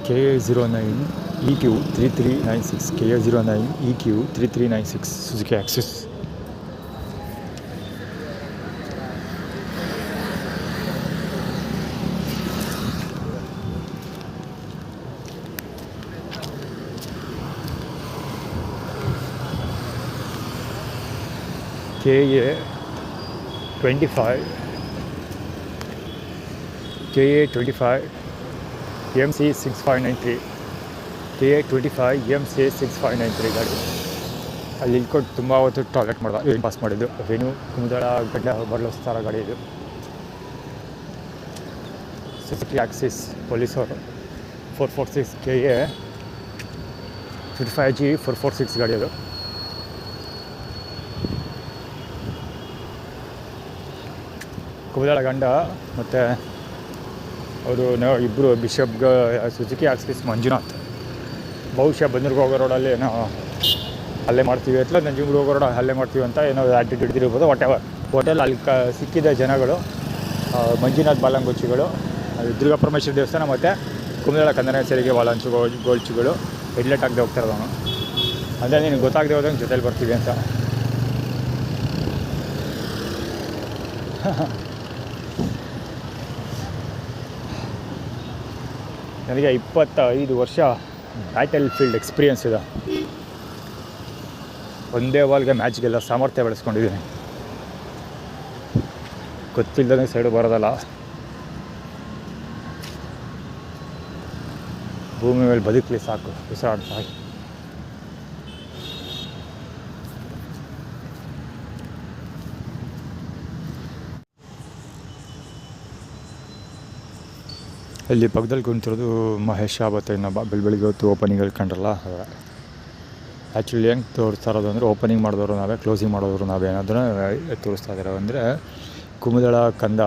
Speaker 1: KA09EQ3396 KA09EQ3396 Suzuki Axis. KA25 MC6593 KA25 MC6593 ಗಾಡಿ. ಅಲ್ಲಿ ಇಳ್ಕೊಂಡು ತುಂಬ ಹೊತ್ತು ಟಾಯ್ಲೆಟ್ ಪಾಸ್ ಮಾಡಿದ್ದು. ವೆನು ಕುಮುದಳ ಗಡ್ಡ ಬರಲೋಸ್ತಾರ ಗಾಡಿ ಇದು. ಸುಜುಕಿ ಆಕ್ಸಿಸ್ ಪೊಲೀಸವರು 446 KA55G 446 ಗಾಡಿ ಅದು. ಕುಮುದಳ ಗಂಡ ಮತ್ತು ಅವರು ಇಬ್ಬರು ಬಿಷಪ್ಗೆ ಸುಜುಕಿ ಆಕ್ಸಿಸ್ ಮಂಜುನಾಥ್. ಬಹುಶಃ ಬಂದೂರ್ಗೆ ಹೋಗೋ ರೋಡಲ್ಲಿ ಏನೋ ಹಲ್ಲೆ ಮಾಡ್ತೀವಿ ಅಥವಾ ನಂಜನಗೂಡು ಹೋಗೋ ರೋಡ್ ಹಲ್ಲೆ ಮಾಡ್ತೀವಿ ಅಂತ ಏನೋ ಆ್ಯಟಿಟ್ಯೂಡ್ ಹಿಡಿದಿರ್ಬೋದು. ಹೋಟೆಲ್ ಅಲ್ಲಿ ಸಿಕ್ಕಿದ ಜನಗಳು ಮಂಜುನಾಥ್ ಬಾಲಂಗುಚ್ಚಿಗಳು, ದುರ್ಗಾ ಪರಮೇಶ್ವರ ದೇವಸ್ಥಾನ ಮತ್ತು ಕುಮುದಳ ಕನ್ನಡೇಶ್ವರಿಗೆ ಗೋಲ್ಚುಗಳು ಹೆಡ್ಲೈಟ್ ಆಗದೆ ಹೋಗ್ತಾರೆ ಅವನು. ಅಂದರೆ ನಿನಗೆ ಗೊತ್ತಾಗದೆ ಹೋದಂಗೆ ಜೊತೆಲಿ ಬರ್ತೀವಿ ಅಂತ. ನನಗೆ 25 ವರ್ಷ ಬ್ಯಾಟಲ್ ಫೀಲ್ಡ್ ಎಕ್ಸ್ಪೀರಿಯನ್ಸ್ ಇದೆ. ಒಂದೇ ಬಾಲ್ಗೆ ಮ್ಯಾಚ್ಗೆಲ್ಲ ಸಾಮರ್ಥ್ಯ ಬೆಳೆಸ್ಕೊಂಡಿದ್ದೀನಿ. ಗೊತ್ತಿಲ್ಲದೇ ಸೈಡು ಬರೋದಲ್ಲ. ಭೂಮಿ ಮೇಲೆ ಬದುಕಲಿ ಸಾಕು, ಉಸಿರಾಡ್ತಾ. ಇಲ್ಲಿ ಪಕ್ಕದಲ್ಲಿ ಕುಂತಿರೋದು ಮಹೇಶ್ ಮತ್ತು ಇನ್ನೊಬ್ಬ ಬೆಳಗ್ಗೆ ಹೊತ್ತು ಓಪನಿಂಗಲ್ಲಿ ಕಂಡ್ರಲ್ಲ. ಆ್ಯಕ್ಚುಲಿ ಹೆಂಗೆ ತೋರಿಸ್ತಾ ಇರೋದು ಅಂದರೆ ಓಪನಿಂಗ್ ಮಾಡಿದವರು ನಾವೇ, ಕ್ಲೋಸಿಂಗ್ ಮಾಡೋದ್ರು ನಾವೇ ಅನ್ನೋದನ್ನ ತೋರಿಸ್ತಾ ಇದ್ದಾರೆ. ಅಂದರೆ ಕುಮುದಳ ಕಂದ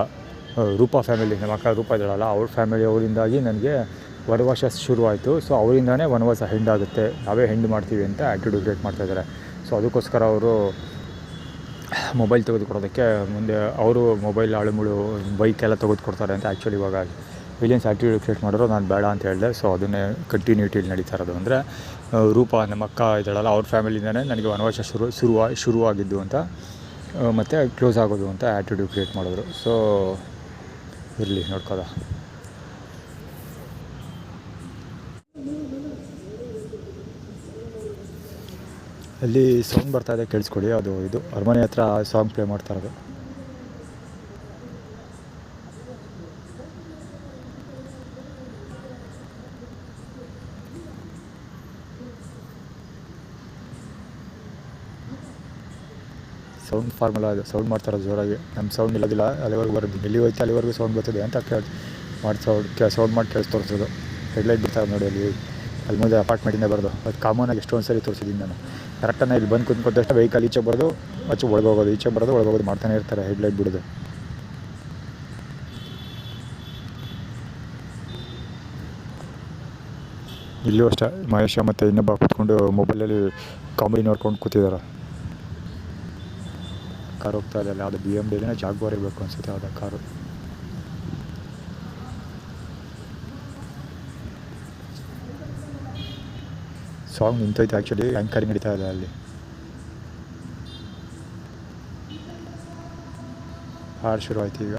Speaker 1: ರೂಪಾ ಫ್ಯಾಮಿಲಿ, ನಮ್ಮ ಅಕ್ಕ ರೂಪಾ ಇದ್ದಾಳಲ್ಲ, ಅವ್ರ ಫ್ಯಾಮಿಲಿ ಅವರಿಂದಾಗಿ ನನಗೆ ವನವಾಸ ಶುರುವಾಯಿತು. ಸೊ ಅವರಿಂದಾನೇ ವನವಾಸ ಹೆಂಡಾಗುತ್ತೆ, ನಾವೇ ಹೆಂಡು ಮಾಡ್ತೀವಿ ಅಂತ ಆ್ಯಟಿಟ್ಯೂಡ್ ಕ್ರಿಯೇಟ್ ಮಾಡ್ತಾಯಿದ್ದಾರೆ. ಸೊ ಅದಕ್ಕೋಸ್ಕರ ಅವರು ಮೊಬೈಲ್ ತೆಗೆದುಕೊಡೋದಕ್ಕೆ ಮುಂದೆ ಅವರು ಮೊಬೈಲ್ ಆಳುಮುಳು ಬೈಕೆಲ್ಲ ತೆಗೆದುಕೊಡ್ತಾರೆ ಅಂತ ಆ್ಯಕ್ಚುಲಿ ಇವಾಗ ವಿಲಿಯನ್ಸ್ ಆ್ಯಕ್ಟಿವಿಟಿ ಕ್ರಿಯೇಟ್ ಮಾಡಿದ್ರು. ನಾನು ಬೇಡ ಅಂತ ಹೇಳಿದೆ. ಸೊ ಅದನ್ನೇ ಕಂಟಿನ್ಯೂಟಿಲಿ ನಡೀತಾ ಇರೋದು. ಅಂದರೆ ರೂಪಾ ನಮ್ಮ ಅಕ್ಕ ಇದ್ದಾಳಲ್ಲ, ಅವ್ರ ಫ್ಯಾಮಿಲಿಂದನೇ ನನಗೆ ವನವಾಸ ಶುರುವಾಗಿದ್ದು ಅಂತ ಮತ್ತು ಕ್ಲೋಸ್ ಆಗೋದು ಅಂತ ಆ್ಯಟಿಟ್ಯೂಡ್ ಕ್ರಿಯೇಟ್ ಮಾಡಿದ್ರು. ಸೊ ಇರಲಿ ನೋಡ್ಕೋದ. ಅಲ್ಲಿ ಸೌಂಡ್ ಬರ್ತಾಯಿದೆ ಕೇಳಿಸ್ಕೊಳ್ಳಿ. ಅದು ಇದು ಅರಮನೆ ಹತ್ರ ಸಾಂಗ್ ಪ್ಲೇ ಮಾಡ್ತಾ ಇರೋದು. ಸೌಂಡ್ ಫಾರ್ಮುಲಾ ಅದು, ಸೌಂಡ್ ಮಾಡ್ತಾರೋದು ಜೋರಾಗಿ. ನಮ್ಮ ಸೌಂಡ್ ಇಲ್ಲೋದಿಲ್ಲ, ಅಲ್ಲಿವರೆಗೂ ಬರೋದು. ಎಲ್ಲಿ ಹೋಯ್ತು ಅಲ್ಲಿವರೆಗೂ ಸೌಂಡ್ ಬರ್ತಿದೆ ಅಂತ ಸೌಂಡ್ ಮಾಡಿ ಕೇಳಿಸ್ ತೋರಿಸೋದು. ಹೆಡ್ಲೈಟ್ ಬಿಡ್ತಾರೆ ನೋಡಿ ಅಲ್ಲಿ ಮುಂದೆ ಅಪಾರ್ಟ್ಮೆಂಟಿಂದ ಬರೋದು. ಅದು ಕಾಮನಾಗಿ ಎಷ್ಟೊಂದು ಸರಿ ತೋರಿಸಿದ್ದೀನಿ ನಾನು. ಕರೆಕ್ಟಾಗಿ ಇಲ್ಲಿ ಬಂದು ಕುಂತ್ಕೊಂಡಷ್ಟು ವೆಹಿಕಲ್ ಈಚೆ ಬರೋದು, ಒಳಗೋಗೋದು, ಈಚೆ ಬರೋದು, ಒಳಗೋಗೋದು ಮಾಡ್ತಾನೆ ಇರ್ತಾರೆ ಹೆಡ್ಲೈಟ್ ಬಿಡೋದು. ಇಲ್ಲೂ ಅಷ್ಟೇ ಮಹೇಶ ಮತ್ತು ಇನ್ನೊಬ್ಬ ಕೂತ್ಕೊಂಡು ಮೊಬೈಲಲ್ಲಿ ಕಾಮಿಡಿ ನೋಡ್ಕೊಂಡು ಕೂತಿದ್ದಾರೆ. ಕಾರ್ ಹೋಗ್ತಾ ಇದೆ, ಅದು BMW ಜಾಗ್ವಾರ್ ಇರಬೇಕು ಅನಿಸುತ್ತೆ ಯಾವುದೋ ಕಾರು. ಸಾಂಗ್ ನಿಂತೈತೆ ಆ್ಯಕ್ಚುಲಿ, ಆ್ಯಂಕರಿಂಗ್ ನಡೀತಾ ಇದೆ ಅಲ್ಲಿ. ಹಾಡು ಶುರು ಆಯ್ತು ಈಗ.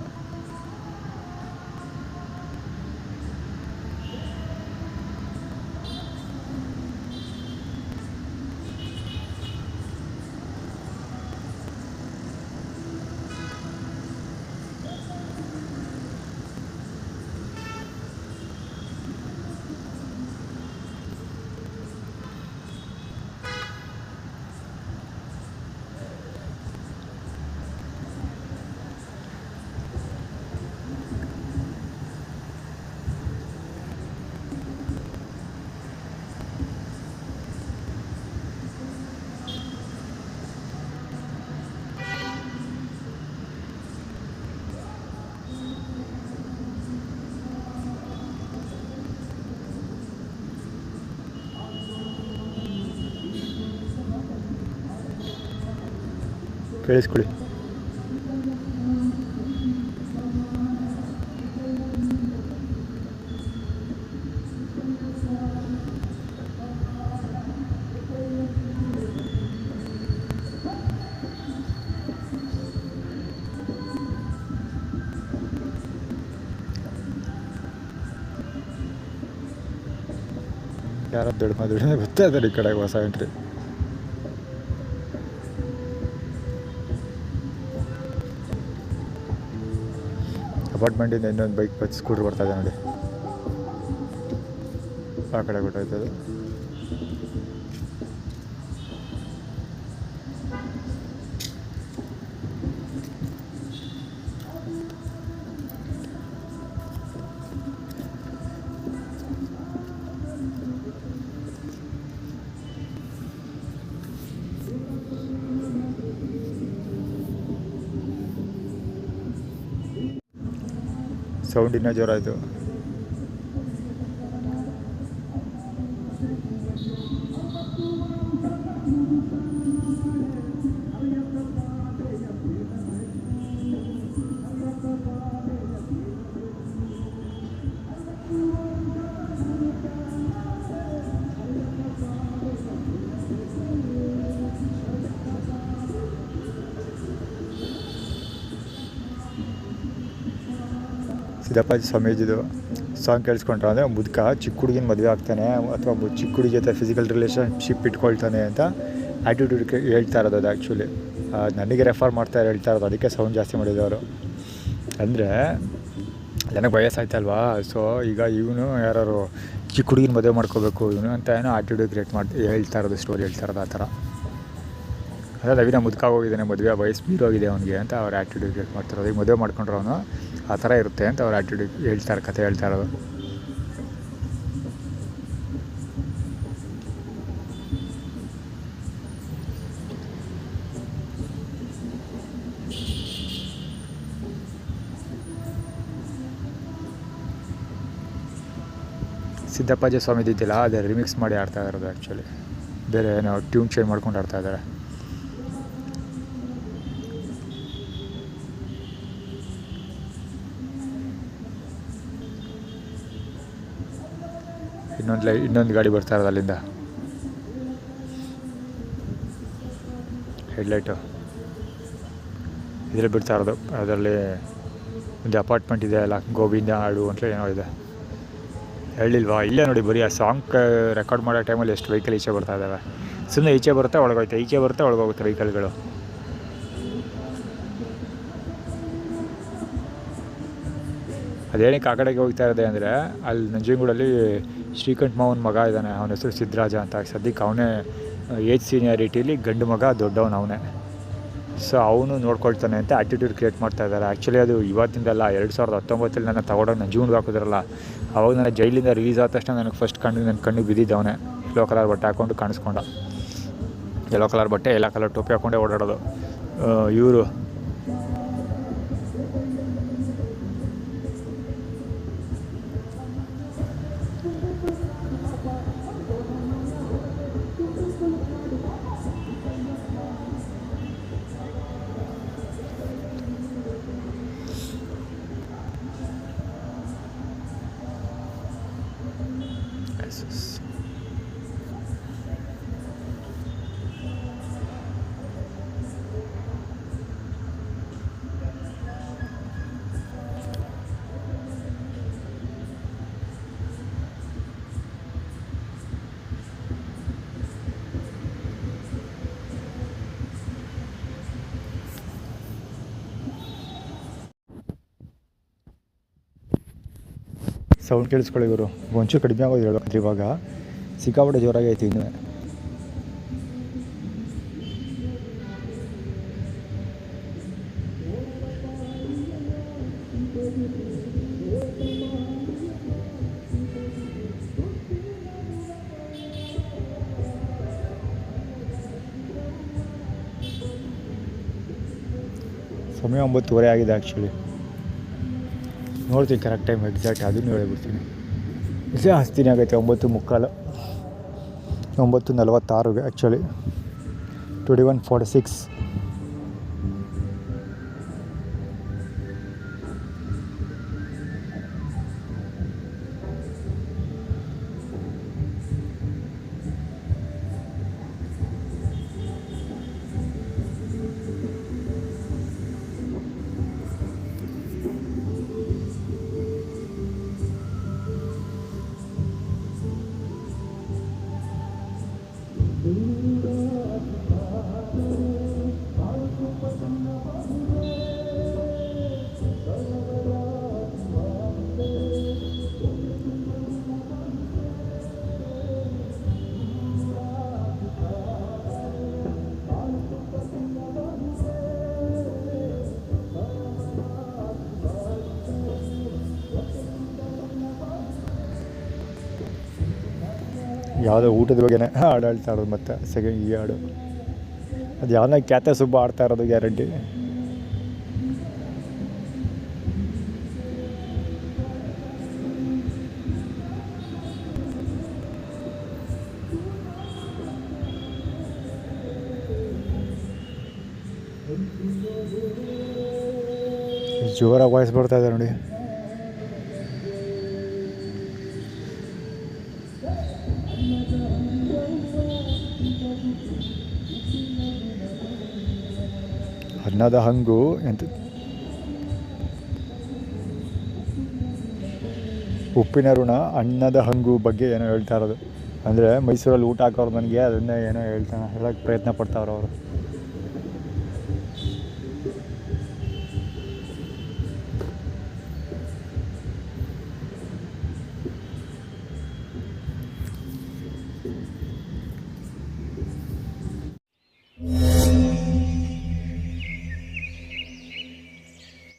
Speaker 1: ಕೇಳಿಸ್ಕೊಳ್ಳಿ. ಯಾರೋ ದೊಡ್ಡ ಗೊತ್ತಾ ಇದ್ದಾರೆ ಈ ಕಡೆ ಹೊಸ ಎಂಟ್ರಿ. ಅಪಾರ್ಟ್ಮೆಂಟಿಂದ ಇನ್ನೊಂದು ಬೈಕ್ ಸ್ಕೂಟ್ರ್ ಬರ್ತಾಯಿದೆ ನೋಡಿ, ಆ ಕಡೆ ಬಿಟ್ಟೋಯ್ತದು. ಸೌಂಡ್ ಇನ್ನೂ ಜೋರಾಯಿತು. ಸಿದ್ದಪ್ಪಾಜಿ ಸ್ವಾಮೀಜಿದು ಸಾಂಗ್ ಕೇಳಿಸ್ಕೊಂಡ್ರೆ ಅಂದರೆ ಮುದುಕ ಚಿಕ್ಕ ಹುಡುಗಿನ ಮದುವೆ ಆಗ್ತಾನೆ ಅಥವಾ ಚಿಕ್ಕ ಹುಡುಗಿ ಜೊತೆ ಫಿಸಿಕಲ್ ರಿಲೇಷನ್ಶಿಪ್ ಇಟ್ಕೊಳ್ತಾನೆ ಅಂತ ಆ್ಯಟಿಟ್ಯೂಡ್ ಹೇಳ್ತಾ ಇರೋದು. ಅದು ಆ್ಯಕ್ಚುಲಿ ನನಗೆ ರೆಫರ್ ಮಾಡ್ತಾ ಹೇಳ್ತಾ ಇರೋದು, ಅದಕ್ಕೆ ಸೌಂಡ್ ಜಾಸ್ತಿ ಮಾಡಿದವರು. ಅಂದರೆ ನನಗೆ ವಯಸ್ಸಾಯ್ತಲ್ವಾ, ಸೊ ಈಗ ಇವನು ಯಾರು ಚಿಕ್ಕ ಹುಡುಗಿನ ಮದುವೆ ಮಾಡ್ಕೋಬೇಕು ಇವನು ಅಂತ ಏನೋ ಆ್ಯಟಿಟ್ಯೂಡ್ ಕ್ರಿಯೇಟ್ ಮಾಡಿ ಹೇಳ್ತಾ ಇರೋದು, ಸ್ಟೋರಿ ಹೇಳ್ತಾ ಇರೋದು ಆ ಥರ. ಅದೇ ರವಿನ ಮುದುಕ ಹೋಗಿದ್ದಾನೆ, ಮದುವೆ ವಯಸ್ಸು ಮೀರೋಗಿದೆ ಅವನಿಗೆ ಅಂತ ಅವ್ರು ಆ್ಯಟಿಟ್ಯೂಡ್ ಕ್ರಿಯೇಟ್ ಮಾಡ್ತಿರೋದು. ಈಗ ಮದುವೆ ಮಾಡ್ಕೊಂಡ್ರೆ ಅವನು ಆ ಥರ ಇರುತ್ತೆ ಅಂತ ಅವ್ರು ಆ್ಯಟಿಟ್ಯೂಡ್ ಹೇಳ್ತಾರೆ, ಕಥೆ ಹೇಳ್ತಾ ಇರೋದು. ಸಿದ್ದಪ್ಪಾಜಿ ಸ್ವಾಮೀಜಿ ಇದ್ದಿಲ್ಲ, ಅದೇ ರಿಮಿಕ್ಸ್ ಮಾಡಿ ಆಡ್ತಾ ಇರೋದು ಆ್ಯಕ್ಚುಲಿ. ಬೇರೆ ಏನೋ ಟ್ಯೂನ್ ಚೇಂಜ್ ಮಾಡ್ಕೊಂಡು ಆಡ್ತಾ ಇದ್ದಾರೆ. ಇನ್ನೊಂದು ಗಾಡಿ ಬರ್ತಾ ಇರೋದು ಅಲ್ಲಿಂದ, ಹೆಡ್ಲೈಟು ಇದರಲ್ಲಿ ಬಿಡ್ತಾ ಇರೋದು. ಅದರಲ್ಲಿ ಒಂದು ಅಪಾರ್ಟ್ಮೆಂಟ್ ಇದೆ ಅಲ್ಲ, ಗೋವಿಂದ ಹಾಡು ಅಂತ ಏನೋ ಇದೆ, ಹೇಳಿಲ್ವಾ? ಇಲ್ಲೇ ನೋಡಿ, ಬರೀ ಆ ಸಾಂಗ್ ರೆಕಾರ್ಡ್ ಮಾಡೋ ಟೈಮಲ್ಲಿ ಎಷ್ಟು ವೆಹಿಕಲ್ ಈಚೆ ಬರ್ತಾ ಇದ್ದಾವೆ. ಸುಮ್ಮನೆ ಈಚೆ ಬರುತ್ತೆ ಒಳಗೋಯ್ತೆ, ಈಚೆ ಬರುತ್ತೆ ಒಳಗೋಗುತ್ತೆ ವೆಹಿಕಲ್ಗಳು. ಅದೇನಕ್ಕೆ ಆ ಕಡೆಗೆ ಹೋಗ್ತಾ ಇರೋದೆ ಅಂದರೆ, ಅಲ್ಲಿ ನಂಜನಗೂಡಲ್ಲಿ ಶ್ರೀಕಂಠ ಮಾವನ ಮಗ ಇದ್ದಾನೆ, ಅವನ ಹೆಸರು ಸಿದ್ದರಾಜ ಅಂತ. ಸದ್ಯಕ್ಕೆ ಅವನೇ ಏಜ್ ಸೀನಿಯಾರಿಟಿಲಿ ಗಂಡು ಮಗ, ದೊಡ್ಡವನು ಅವನೇ. ಸೊ ಅವನು ನೋಡ್ಕೊಳ್ತಾನೆ ಅಂತ ಆ್ಯಟಿಟ್ಯೂಡ್ ಕ್ರಿಯೇಟ್ ಮಾಡ್ತಾ ಇದ್ದಾರೆ. ಆ್ಯಕ್ಚುಲಿ ಅದು ಇವತ್ತಿಂದಲ್ಲ, 2019 ನನ್ನ ತಗೊಂಡೋಗಿ ನನ್ನ ಜೀವನಕ್ಕೆ ಹಾಕಿದ್ರಲ್ಲ, ಅವಾಗ ನನ್ನ ಜೈಲಿಂದ ರಿಲೀಸ್ ಆದ ತಕ್ಷಣ ನನಗೆ ಫಸ್ಟ್ ನನ್ನ ಕಣ್ಣಿಗೆ ಬಿದ್ದಿದ್ದವನೇ. ಯೆಲ್ಲೋ ಕಲರ್ ಬಟ್ಟೆ ಹಾಕ್ಕೊಂಡು ಕಾಣಿಸ್ಕೊಂಡ, ಯೆಲ್ಲೋ ಕಲರ್ ಬಟ್ಟೆ, ಯೆಲ್ಲೋ ಕಲರ್ ಟೋಪಿ ಹಾಕ್ಕೊಂಡೆ ಓಡಾಡೋದು ಇವರು. ಸೌಂಡ್ ಕೇಳಿಸ್ಕೊಳ್ಳಿ ಇವರು ಒಂಚೂರು ಕಡಿಮೆ ಆಗೋದು ಹೇಳ್ಬೇಕಂದ್ರೆ ಇವಾಗ ಸಿಕ್ಕಾಪಟ್ಟೆ ಜೋರಾಗಿ ಐತಿ ಇನ್ನೂ. ಸಮಯ 9:30 ಆಗಿದೆ ಆ್ಯಕ್ಚುಲಿ. ನೋಡ್ತೀನಿ ಕರೆಕ್ಟ್ ಟೈಮ್ ಎಕ್ಸಾಕ್ಟ್ ಅದನ್ನು ಹೇಳ್ಬಿಡ್ತೀನಿ. ಜಾಸ್ತಿನೇ ಆಗೈತೆ 9:45 9:46 ಆ್ಯಕ್ಚುಲಿ 21:46. ಯಾವುದೋ ಊಟದ ಬಗ್ಗೆನೇ ಹಾಡು ಹೇಳ್ತಾ ಇರೋದು ಮತ್ತು ಸೆಕೆಂಡ್ ಈ ಹಾಡು ಅದು ಯಾವನ್ನ ಖ್ಯಾತ ಸುಬ್ಬ ಆಡ್ತಾ ಇರೋದು ಗ್ಯಾರಂಟಿ. ಜೋರಾಗಿ ವಾಯ್ಸ್ ಬರ್ತಾ ಇದೆ ನೋಡಿ. ಅನ್ನದ ಹಂಗು ಎಂತ ಉಪ್ಪಿನ ಋಣ ಅನ್ನದ ಹಂಗು ಬಗ್ಗೆ ಏನೋ ಹೇಳ್ತಾ ಇರೋದು. ಅಂದರೆ ಮೈಸೂರಲ್ಲಿ ಊಟ ಹಾಕೋರು ನನಗೆ ಅದನ್ನೇ ಏನೋ ಹೇಳೋಕ್ಕೆ ಪ್ರಯತ್ನ ಪಡ್ತಾವ್ರು ಅವರು.